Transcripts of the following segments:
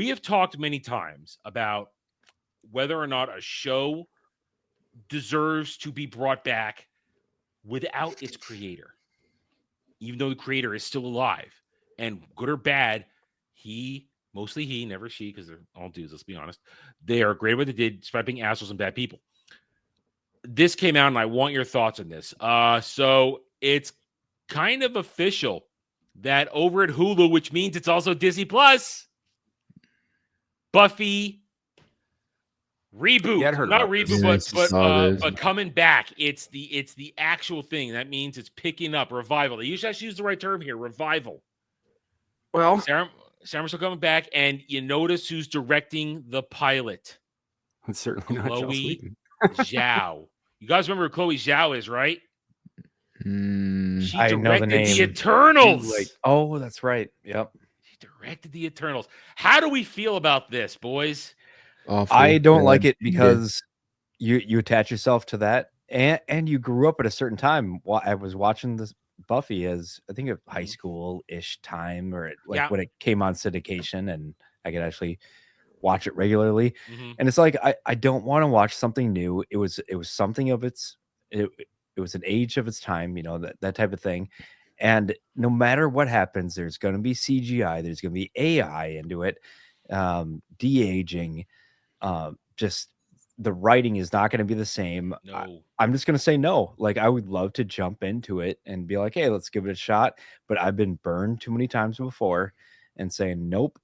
we have talked many times about whether or not a show deserves to be brought back without its creator, even though the creator is still alive. And good or bad, mostly he, never she, because they're all dudes, let's be honest. They are great at what they did, despite being assholes and bad people. This came out, and I want your thoughts on this. So it's kind of official that over at Hulu, which means it's also Disney Plus, Buffy reboot, not reboot, but coming back. It's the actual thing. That means it's picking up revival. They usually use the right term here, revival. Well, Sarah's still coming back, and you notice who's directing the pilot. It's certainly not Chloe Zhao. You guys remember who Chloe Zhao is, right? She I know the name. The Eternals. Oh, that's right. Yep. She directed the Eternals. How do we feel about this, boys? Awful. I don't like it because you attach yourself to that, and you grew up at a certain time. I was watching this Buffy as I think a high school-ish time, or when it came on syndication, and I could actually watch it regularly. And it's like I don't want to watch something new. It was something of its it was an age of its time, that type of thing. And no matter what happens, there's going to be CGI, there's going to be AI into it, de-aging. Just the writing is not going to be the same. No. I'm just going to say no. Like, I would love to jump into it and be like, hey, let's give it a shot. But I've been burned too many times before and saying nope.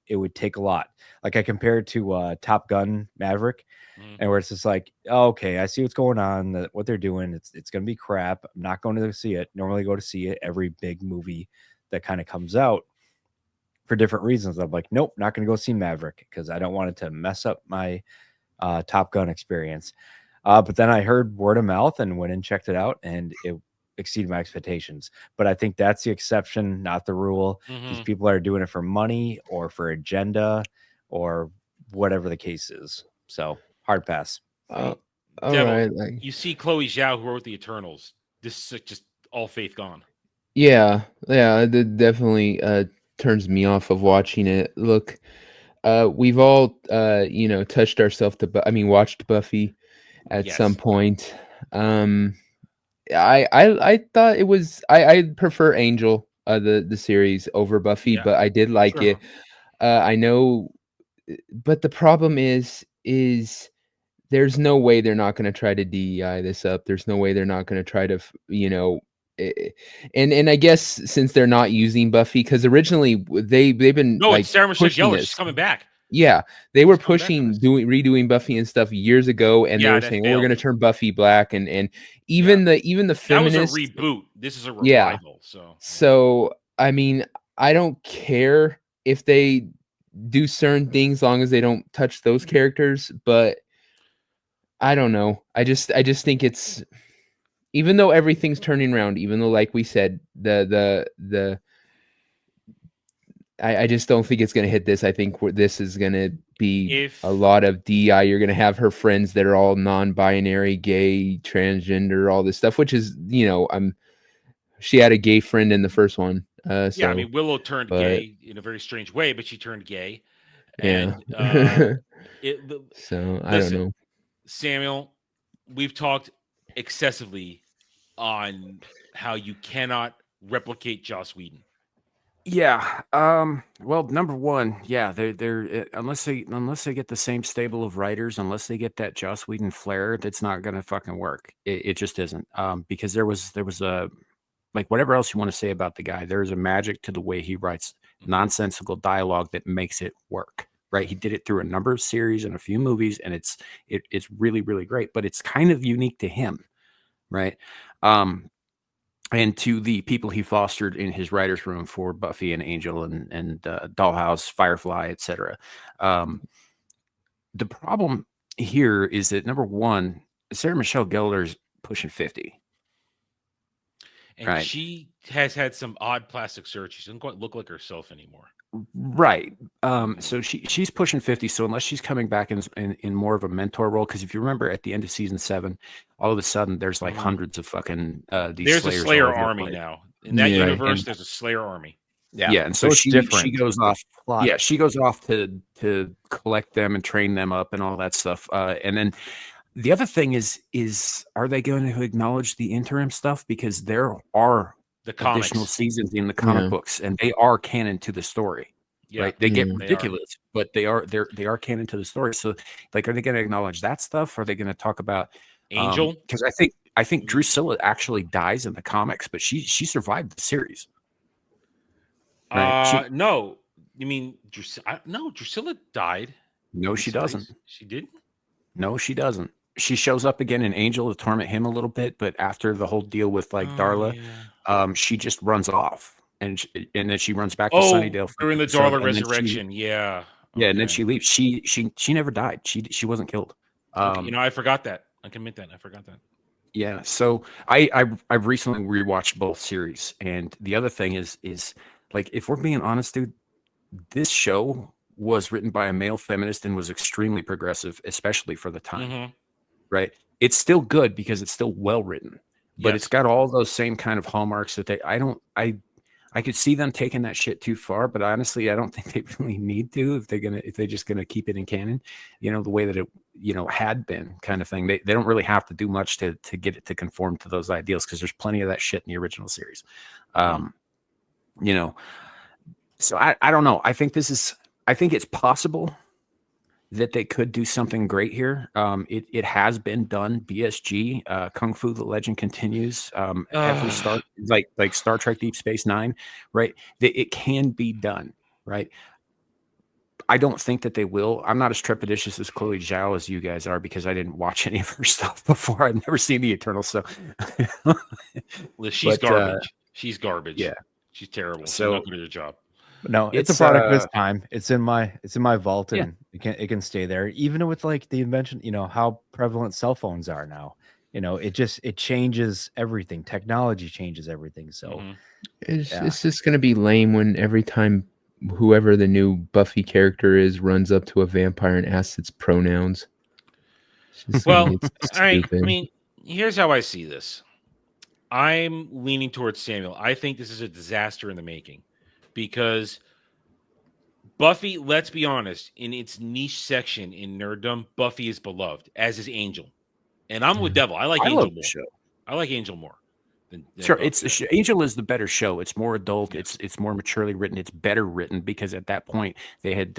It would take a lot. Like, I compare it to Top Gun Maverick, and where it's just like, oh, okay, I see what's going on, what they're doing. It's going to be crap. I'm not going to see it. Normally go to see it every big movie that kind of comes out for different reasons. I'm like, nope, not going to go see Maverick because I don't want it to mess up my Top Gun experience. But then I heard word of mouth and went and checked it out, and it exceeded my expectations. But I think that's the exception, not the rule. These people are doing it for money or for agenda or whatever the case is. So hard pass. All Devil, right, you see Chloe Zhao, who wrote the Eternals. This is just all faith gone. Yeah, it definitely turns me off of watching it. Look, we've all touched ourselves to watched Buffy at some point. I thought it was I prefer Angel, the series, over Buffy, but I did like it. I know, but the problem is there's no way they're not going to try to DEI this up. There's no way they're not going to try to and I guess since they're not using Buffy, because originally they've been it's Sarah Michelle Gellar. She's coming back. Yeah, they were pushing redoing Buffy and stuff years ago, and they were saying, "We're going to turn Buffy black," and even the feminists. That was a reboot. This is a revival. So I mean, I don't care if they do certain things, long as they don't touch those characters. But I don't know. I just think it's, even though everything's turning around, even though, like we said, I just don't think it's going to hit this. I think this is going to be a lot of DI. You're going to have her friends that are all non-binary, gay, transgender, all this stuff, which is, she had a gay friend in the first one. Willow turned gay in a very strange way, but she turned gay. And, I don't know. Samuel, we've talked excessively on how you cannot replicate Joss Whedon. Yeah. Well, number one, they're unless they get the same stable of writers, unless they get that Joss Whedon flair, that's not going to fucking work. It just isn't. Because there was a, like, whatever else you want to say about the guy, there's a magic to the way he writes nonsensical dialogue that makes it work. Right? He did it through a number of series and a few movies, and it's really, really great. But it's kind of unique to him, right? And to the people he fostered in his writer's room for Buffy and Angel and Dollhouse, Firefly, etc. The problem here is that, number one, Sarah Michelle Gellar's pushing 50. And she has had some odd plastic surgery. She doesn't quite look like herself anymore. Right. So she's pushing 50. So unless she's coming back in more of a mentor role, because if you remember at the end of season 7, all of a sudden there's like hundreds of fucking these. There's a Slayer army now in that universe. There's a Slayer army. Yeah, and so it's she different. goes off. Plot. Yeah, she goes off to collect them and train them up and all that stuff. And then the other thing is are they going to acknowledge the interim stuff, because there are The additional comics. seasons in the comic Yeah. books, and they are canon to the story. Yeah, Right? They get Yeah. They are. ridiculous, but they are canon to the story. So, like, are they going to acknowledge that stuff? Are they going to talk about Angel. Because I think Drusilla actually dies in the comics, but she survived the series. Right? No. You mean no, Drusilla died. No, in she space. doesn't. She didn't? No, she doesn't. She shows up again in Angel to torment him a little bit, but after the whole deal with like Darla, Yeah. she just runs off, and then she runs back to Oh, Sunnydale for during the an episode, Darla and then resurrection. Yeah. yeah, and then Okay. she leaves. She never died. She wasn't killed. Okay, you know, I forgot that. I can admit that. I forgot that. Yeah, so I've recently rewatched both series, and the other thing is like, if we're being honest, dude, this show was written by a male feminist and was extremely progressive, especially for the time. Mm-hmm. Right? It's still good because it's still well written, but it's Yes. got all those same kind of hallmarks that I could see them taking that shit too far, but honestly, I don't think they really need to if they're just gonna keep it in canon, the way that it had been, kind of thing. They don't really have to do much to get it to conform to those ideals, because there's plenty of that shit in the original series. You know, so I don't know. I think it's possible that they could do something great here. It has been done. BSG, Kung Fu: The Legend Continues. Every Star, like Star Trek Deep Space Nine, right? It can be done, right? I don't think that they will. I'm not as trepidatious as Chloe Zhao as you guys are, because I didn't watch any of her stuff before. I've never seen the Eternals, so She's garbage. She's garbage. yeah, She's terrible. She's so not good at her job. No, it's a it's product of its time. It's in my vault, Yeah. and it can stay there. Even with like the invention, how prevalent cell phones are now. It changes everything. Technology changes everything. So Mhm. It's just gonna be lame when every time whoever the new Buffy character is runs up to a vampire and asks its pronouns. It's just Well, gonna get I stupid. mean, here's how I see this. I'm leaning towards Samuel. I think this is a disaster in the making, because Buffy, let's be honest, in its niche section in nerddom, Buffy is beloved, as is Angel. And I'm with Devil. I like I Angel love the more. show. I like Angel more than Sure, Buffy. Angel is the better show. It's more adult. Yeah. It's more maturely written. It's better written, because at that point they had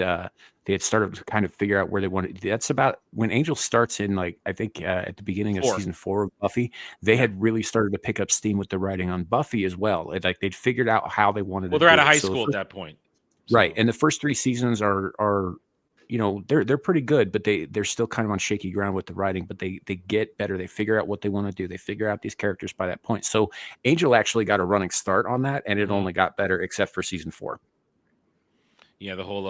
started to kind of figure out where they wanted. That's about when Angel starts in, like, I think at the beginning of 4. season 4 of Buffy. They had really started to pick up steam with the writing on Buffy as well. Like, they'd figured out how they wanted. Well, to they're do out of it. high So the school at first- that point. right? So, And the first 3 seasons are they're pretty good, but they're still kind of on shaky ground with the writing. But they get better. They figure out what they want to do. They figure out these characters by that point. So Angel actually got a running start on that, and it only got better except for season 4. yeah, the whole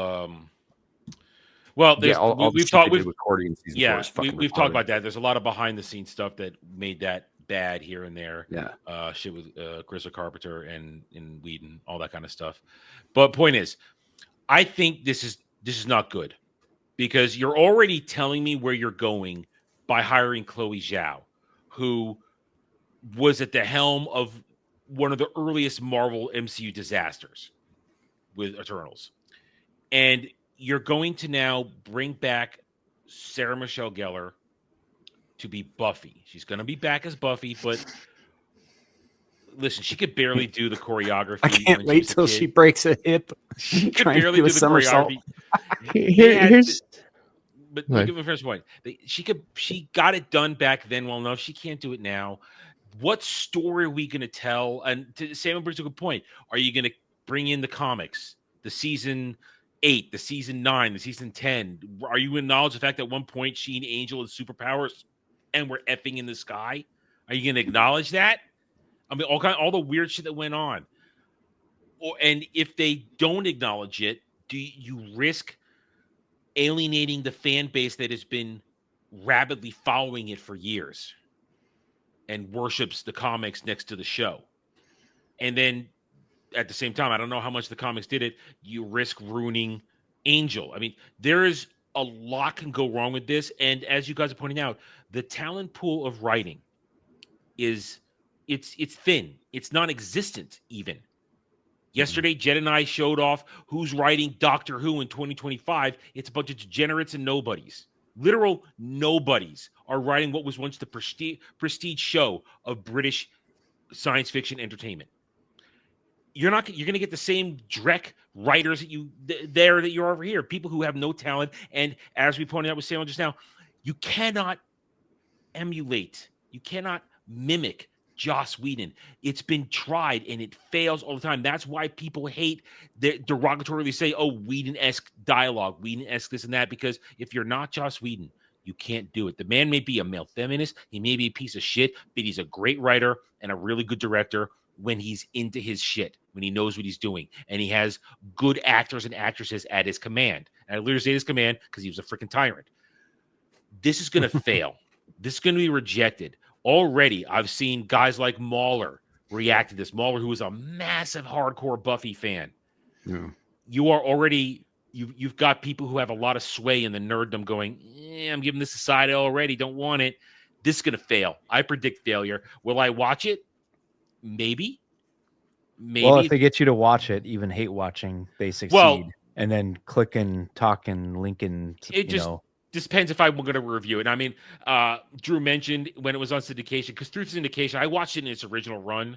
well, Yeah, all we've the talked. shit they did with Cordy in season 4 is fucking we've talked retarded. about that. There's a lot of behind the scenes stuff that made that bad here and there. Yeah. Shit with Crystal Carpenter and Whedon, all that kind of stuff. But point is, I think this is not good, because you're already telling me where you're going by hiring Chloe Zhao, who was at the helm of one of the earliest Marvel MCU disasters with Eternals. And you're going to now bring back Sarah Michelle Gellar to be Buffy. She's going to be back as Buffy, but listen, she could barely do the choreography. I can't wait till she kid. breaks a hip. She could trying to barely do a do the somersault. choreography. Here's But Right. give me a first point. She got it done back then. Well, no, she can't do it now. What story are we going to tell? And Samuel brings a good point. Are you going to bring in the comics, the season 8, the season 9, the season 10? Are you acknowledge the fact that at one point she and Angel had superpowers and were effing in the sky? Are you going to acknowledge that? I mean, all the weird shit that went on. And if they don't acknowledge it, do you risk alienating the fan base that has been rapidly following it for years and worships the comics next to the show? And then at the same time, I don't know how much the comics did it, you risk ruining Angel. I mean, there is a lot can go wrong with this. And as you guys are pointing out, the talent pool of writing is it's thin. It's non-existent even. Yesterday, Jed and I showed off who's writing Doctor Who in 2025. It's a bunch of degenerates and nobodies. Literal nobodies are writing what was once the prestige show of British science fiction entertainment. You're going to get the same Drek writers that that you're over here. People who have no talent. And as we pointed out with Salem just now, you cannot emulate. You cannot mimic Joss Whedon. It's been tried and it fails all the time. That's why people hate derogatorily say, oh, Whedon-esque dialogue, Whedon-esque this and that, because if you're not Joss Whedon, you can't do it. The man may be a male feminist. He may be a piece of shit, but he's a great writer and a really good director when he's into his shit, when he knows what he's doing, and he has good actors and actresses at his command. And I literally say his command because he was a freaking tyrant. This is going to fail. This is going to be rejected. Already, I've seen guys like Mahler react to this. Mahler, who is a massive hardcore Buffy fan. Yeah. You are already, you've got people who have a lot of sway in the nerddom going, I'm giving this aside already, don't want it. This is going to fail. I predict failure. Will I watch it? Maybe. Well, if they get you to watch it, even hate watching, they succeed. Well, and then clicking, talking, linking, This depends if I'm going to review it. I mean, Drew mentioned when it was on syndication, because through syndication, I watched it in its original run,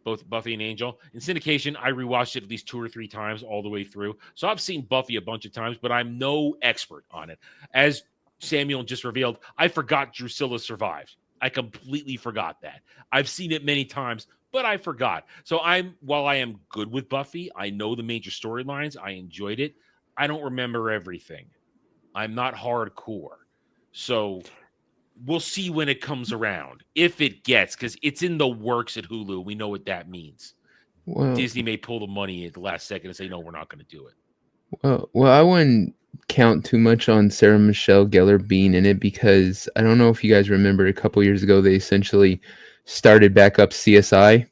both Buffy and Angel. In syndication, I rewatched it at least 2 or 3 times all the way through. So I've seen Buffy a bunch of times, but I'm no expert on it. As Samuel just revealed, I forgot Drusilla survived. I completely forgot that. I've seen it many times, but I forgot. So while I am good with Buffy, I know the major storylines. I enjoyed it. I don't remember everything. I'm not hardcore. So we'll see when it comes around. If it gets, because it's in the works at Hulu. We know what that means. Well, Disney may pull the money at the last second and say, no, we're not going to do it. Well, I wouldn't count too much on Sarah Michelle Gellar being in it, because I don't know if you guys remember a couple years ago, they essentially started back up CSI,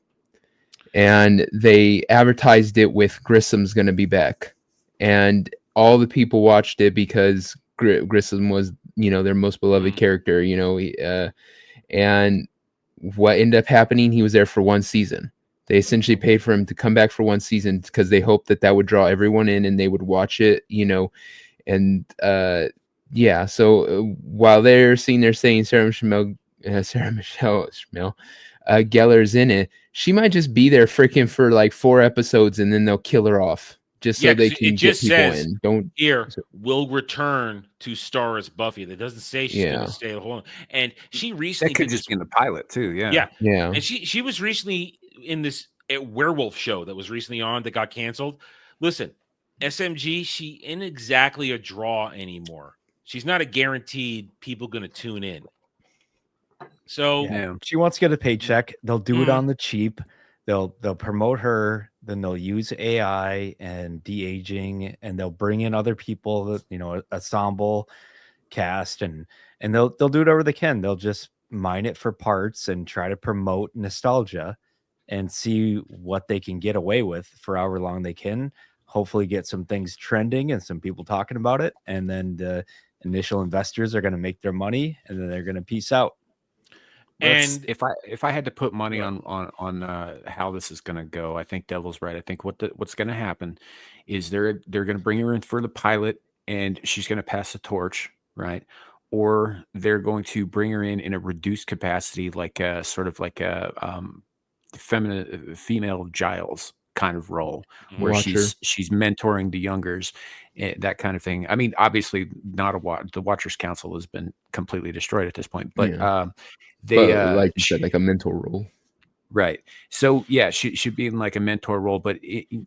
and they advertised it with Grissom's going to be back. And all the people watched it because Grissom was, their most beloved character, and what ended up happening, he was there for 1 season. They essentially paid for him to come back for 1 season because they hoped that would draw everyone in and they would watch it, and so while they're saying Sarah Michelle Gellar's in it, she might just be there freaking for like 4 episodes and then they'll kill her off. Just so they can get people in. Don't will return to star as Buffy. That doesn't say she's going to stay the whole. And she recently that could just be in the pilot too. Yeah. And she was recently in this werewolf show that was recently on that got canceled. Listen, SMG, she ain't exactly a draw anymore. She's not a guaranteed people going to tune in. So she wants to get a paycheck. They'll do it on the cheap. They'll promote her. Then they'll use AI and de-aging, and they'll bring in other people that ensemble cast, and they'll do whatever they can. They'll just mine it for parts and try to promote nostalgia and see what they can get away with for however long they can. Hopefully get some things trending and some people talking about it, and then the initial investors are going to make their money, and then they're going to peace out. And if I had to put money on how this is going to go, I think Devil's right. I think what's going to happen is they're going to bring her in for the pilot, and she's going to pass the torch, right? Or they're going to bring her in a reduced capacity, like sort of like a female Giles kind of role, where she's mentoring the youngers, that kind of thing. I mean, obviously, the Watchers Council has been completely destroyed at this point, but. Like you said, like a mentor role, right? So she should be in like a mentor role, but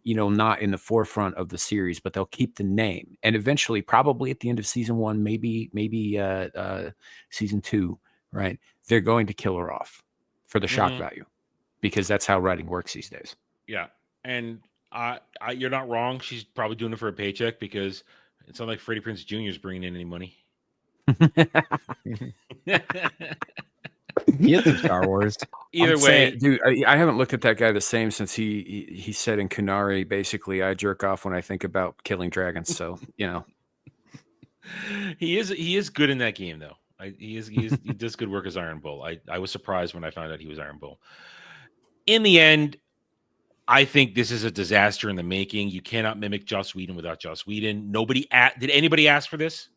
not in the forefront of the series. But they'll keep the name, and eventually, probably at the end of season 1, maybe season 2, right? They're going to kill her off for the shock value, because that's how writing works these days. Yeah, and you're not wrong. She's probably doing it for a paycheck, because it's not like Freddie Prinze Jr. is bringing in any money. He is in Star Wars. Either way, dude, I haven't looked at that guy the same since he said in Kunari, basically, I jerk off when I think about killing dragons. So he is good in that game, though. He does good work as Iron Bull. I was surprised when I found out he was Iron Bull. In the end, I think this is a disaster in the making. You cannot mimic Joss Whedon without Joss Whedon. Did anybody ask for this?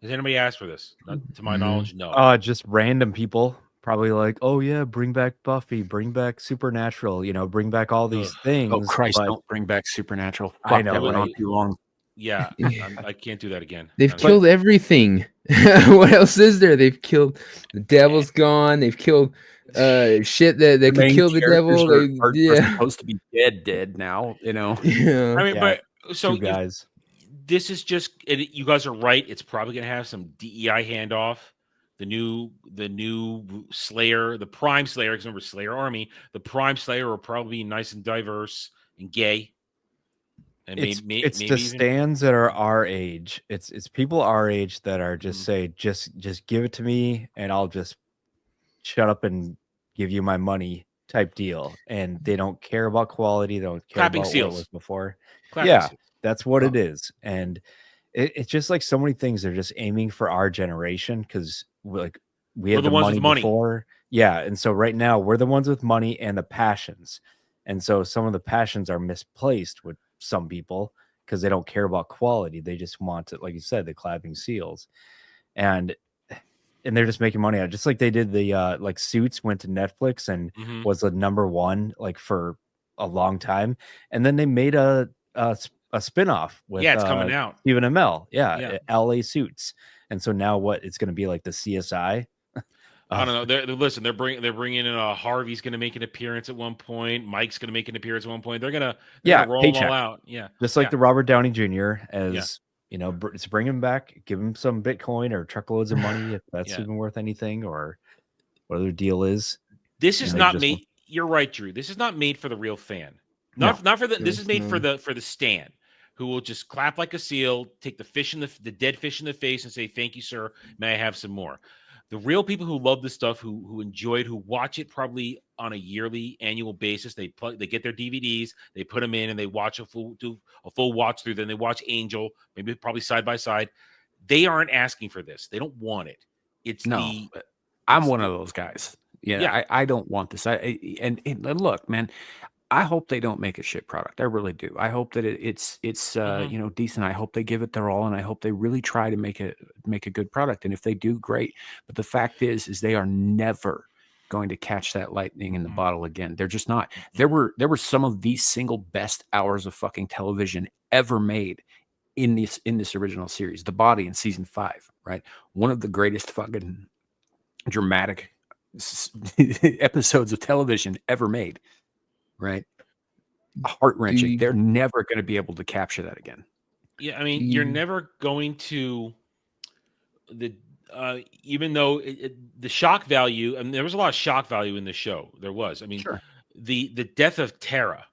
Has anybody asked for this? Not to my knowledge, no. Just random people probably like, oh yeah, bring back Buffy, bring back Supernatural, bring back all these Ugh. things. Oh Christ! but Don't bring back Supernatural. I Fuck, know, that went on right? too long. Yeah, Yeah. I can't do that again. They've Honestly. killed everything. What else is there? They've killed the devil's gone. They've killed shit that The could main kill the characters devil. are Yeah. supposed to be dead now. Yeah. I mean, Yeah, but so two guys. this is just you guys are right. It's probably going to have some DEI handoff. The new Slayer, the Prime Slayer, because remember Slayer Army, the Prime Slayer will probably be nice and diverse and gay, and It's maybe the even stands that are our age. It's people our age that are just say just give it to me and I'll just shut up and give you my money type deal. And they don't care about quality. They don't care Clapping about what it seals. was before. clapping Yeah, seals. that's what it is. And it's just like so many things they're just aiming for our generation because we We're had the the ones money with money. before. Yeah. And so right now we're the ones with money and the passions. And so some of the passions are misplaced with some people because they don't care about quality. They just want it, like you said, the clapping seals. And they're just making money out, just like they did the like Suits went to Netflix and Mhm. was the #1 like for a long time, and then they made a spin-off with Yeah, it's coming out. Stephen Amell, Yeah. LA Suits, and so now what it's going to be like the CSI. I don't know. Listen. They're bringing in Harvey's going to make an appearance at one point. Mike's going to make an appearance at one point. They're gonna roll them all out. Yeah, just like yeah. the Robert Downey Jr. as it's bring him back, give him some Bitcoin or truckloads of money if that's Yeah. even worth anything or what their deal is. This is they not just made. You're right, Drew. This is not made for the real fan. No. Not for the. This No, is made no. for the stan, who will just clap like a seal, take the fish in the dead fish in the face, and say, "Thank you, sir. May I have some more?" The real people who love this stuff, who enjoy it, who watch it probably on a yearly, annual basis, they get their DVDs, they put them in, and they watch do a full watch through. Then they watch Angel, maybe probably side by side. They aren't asking for this. They don't want it. It's No, the. I'm it's one the- of those guys. Yeah, Yeah. I don't want this. And look, man, I hope they don't make a shit product. I really do. I hope that it's Mhm. decent. I hope they give it their all, and I hope they really try to make a good product. And if they do, great. But the fact is they are never going to catch that lightning in the Mhm. bottle again. They're just not. There were some of the single best hours of fucking television ever made in this original series. The Body in season 5, right? One of the greatest fucking dramatic episodes of television ever made, right? Heart-wrenching. They're never going to be able to capture that again. Yeah, I mean, you're never going to even though the shock value, and there was a lot of shock value in the show. There was. I mean, Sure. the death of Tara,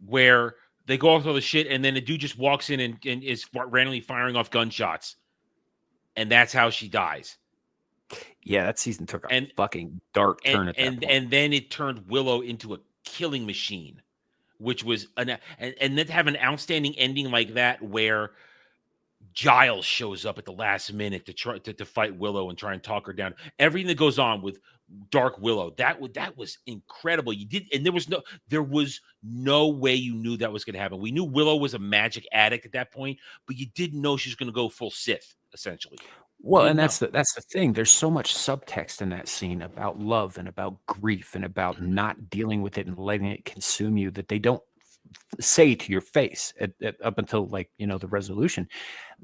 where they go off all the shit, and then the dude just walks in and is randomly firing off gunshots, and that's how she dies. Yeah, that season took a And- fucking dark turn at that point. And then it turned Willow into a killing machine, which was and then to have an outstanding ending like that where Giles shows up at the last minute to try to fight Willow and try and talk her down. Everything that goes on with Dark Willow, that was incredible. You did, and there was no way you knew that was going to happen. We knew Willow was a magic addict at that point, but you didn't know she was going to go full Sith, essentially. Well, You and didn't that's the thing. There's so much subtext in that scene about love and about grief and about not dealing with it and letting it consume you that they don't say to your face up until the resolution,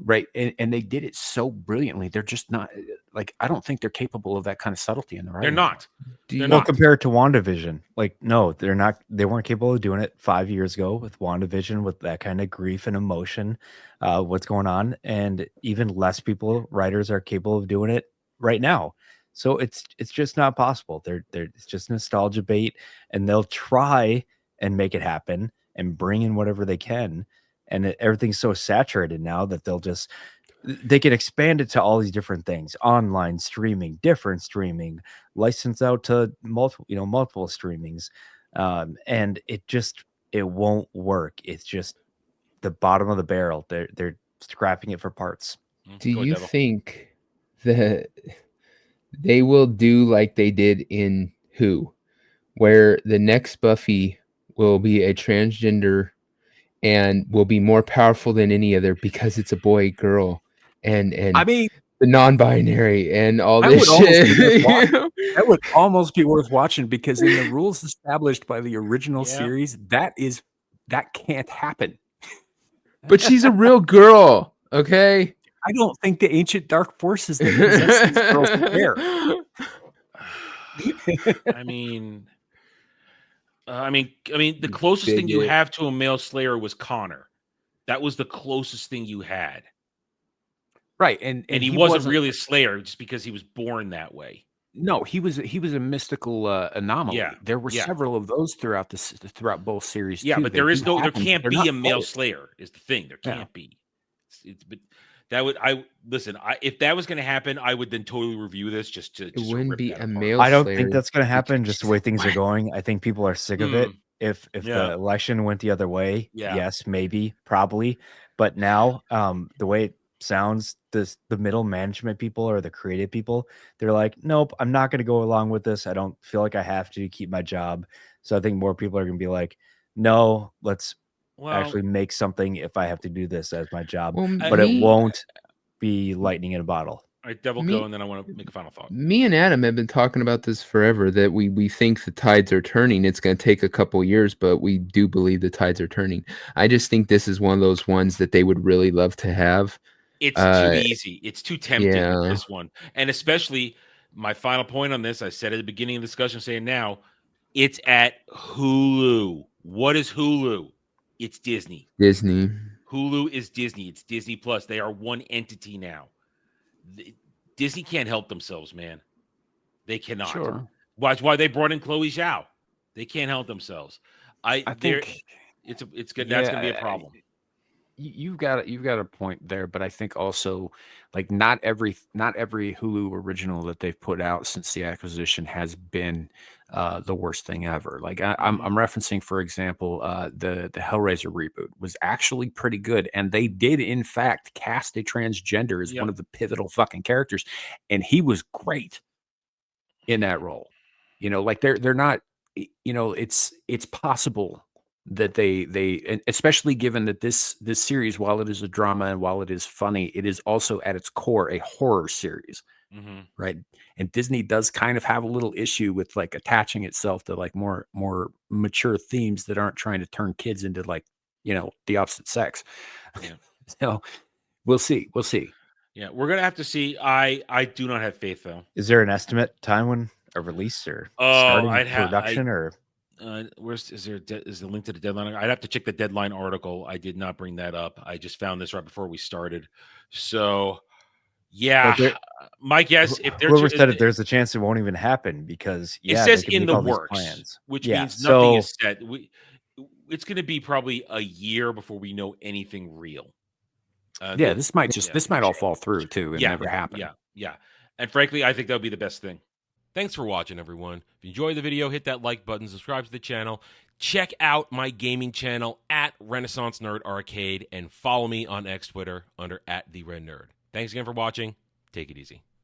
right? And they did it so brilliantly. They're just not I don't think they're capable of that kind of subtlety in the writing. They're not. Do They're you- Well, not. compare it to WandaVision. Like, no, they're not. They weren't capable of doing it 5 years ago with WandaVision, with that kind of grief and emotion, what's going on, and even less writers are capable of doing it right now. So it's just not possible. It's just nostalgia bait, and they'll try and make it happen and bring in whatever they can, and everything's so saturated now that they can expand it to all these different things: online streaming, different streaming, license out to multiple streamings, and it won't work. It's just the bottom of the barrel. They're scrapping it for parts. Do Go, you Devil. think that they will do like they did in Who, where the next Buffy will be a transgender and will be more powerful than any other because it's a boy, girl, and I mean, the non-binary and all that this would almost be worth shit. watching. That would almost be worth watching because in the rules established by the original Yeah. series, that can't happen. But she's a real girl, okay? I don't think the ancient dark forces that possess these girls care. I mean, the closest thing you Bigot. have to a male Slayer was Connor. That was the closest thing you had, Right, and and he wasn't really a Slayer just because he was born that way. No, he was a mystical anomaly. Yeah, There were yeah. several of those throughout both series. Yeah, too. but They there do happen, can't they're be not a male full. Slayer. Is the thing. There Yeah. can't be. But that would listen. If that was going to happen, I would then totally review this just to wouldn't rip be that a apart. male I don't Slayer think that's going to happen. Just the way things are What? going, I think people are sick of it. If Yeah. the election went the other way, Yeah. yes, maybe, probably. But now, the way it sounds, the middle management people or the creative people, they're like, nope, I'm not going to go along with this. I don't feel like I have to keep my job. So I think more people are going to be like, no, let's actually make something if I have to do this as my job. Well, But it won't be lightning in a bottle. All right, Devil, go, and then I want to make a final thought. Me and Adam have been talking about this forever, that we think the tides are turning. It's going to take a couple years, but we do believe the tides are turning. I just think this is one of those ones that they would really love to have. It's too easy. It's too tempting yeah. with this one. And especially my final point on this, I said at the beginning of the discussion, saying now, it's at Hulu. What is Hulu? It's Disney. Disney. Hulu is Disney. It's Disney Plus. They are one entity now. Disney can't help themselves, man. They cannot. Sure. That's why they brought in Chloe Zhao. They can't help themselves. I think it's good. That's going to be a problem. You've got a point there, but I think also like not every Hulu original that they've put out since the acquisition has been the worst thing ever. Like I'm referencing, for example, the Hellraiser reboot was actually pretty good, and they did in fact cast a transgender as one of the pivotal fucking characters, and he was great in that role. You know, like they're not. You know, it's possible that they especially given that this series, while it is a drama and while it is funny, it is also at its core a horror series, right? And Disney does kind of have a little issue with like attaching itself to like more mature themes that aren't trying to turn kids into like, you know, the opposite sex. Yeah. So we'll see. Yeah, we're gonna have to see. I do not have faith though. Is there an estimate time when a release or starting production or? Is the link to the deadline? I'd have to check the deadline article. I did not bring that up. I just found this right before we started. So, yeah, my guess, if whoever said it, there's a chance it won't even happen because it says in the works, which means nothing is set. It's going to be probably a year before we know anything real. This might all fall through too and never happen. Yeah. And frankly, I think that would be the best thing. Thanks for watching, everyone. If you enjoyed the video, hit that like button, subscribe to the channel, check out my gaming channel at Renaissance Nerd Arcade, and follow me on X Twitter under @TheRedNerd. Thanks again for watching. Take it easy.